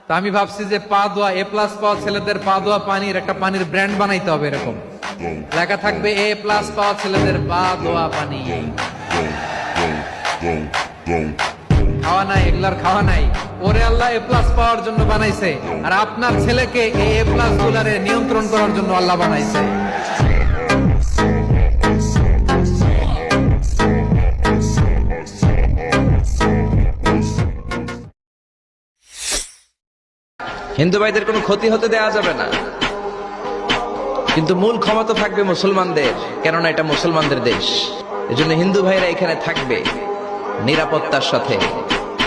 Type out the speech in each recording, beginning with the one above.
তো আমি ভাবছি যে পা ধোয়া এ প্লাস পাওয়া ছেলেদের পা ধোয়া পানির একটা পানির ব্র্যান্ড বানাইতে হবে, এরকম লেখা থাকবে এ প্লাস পাওয়া ছেলেদের পা ধোয়া পানি। খাওয়া নাই, এগুলার খাওয়া নাই। ওরে আল্লাহ এ প্লাস পাওয়ার জন্য বানাইছে, আর আপনার ছেলেকে এ প্লাস গুলারে নিয়ন্ত্রণ করার জন্য আল্লাহ বানাইছে। হিন্দু ভাইদের কোনো ক্ষতি হতে দেওয়া যাবে না, কিন্তু মূল ক্ষমতা থাকবে মুসলমানদের, কেননা এটা মুসলমানদের দেশ। এজন্য হিন্দু ভাইরা এখানে থাকবে নিরাপত্তার সাথে,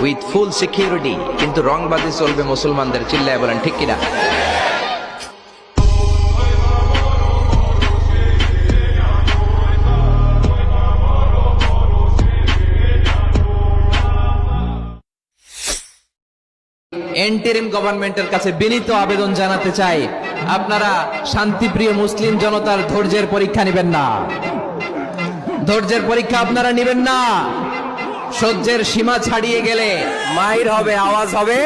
উইথ ফুল সিকিউরিটি, কিন্তু রংবাজি চলবে মুসলমানদের। চিল্লায় বলেন ঠিক কিনা? এন্টারিম গভর্নমেন্টের কাছে বিনীত আবেদন জানাতে চাই, আপনারা শান্তিপ্রিয় মুসলিম জনতার ধৈর্যের পরীক্ষা নেবেন না। ধৈর্যের পরীক্ষা আপনারা নেবেন না। সহ্যের সীমা ছাড়িয়ে গেলে মাইর হবে, আওয়াজ হবে।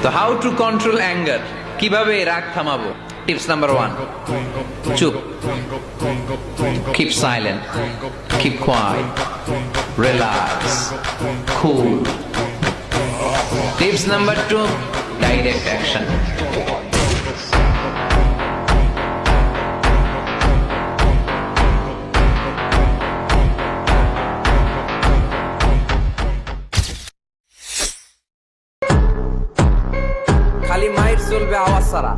তো হাউ টু কন্ট্রোল অ্যাঙ্গার, কিভাবে রাগ থামাবো? টিপস নাম্বার 1, চুপ, keep silent, keep quiet, relax, cool. Tips number 2, direct action. খালি মাইর চলবে, আওয়াজ ছাড়া।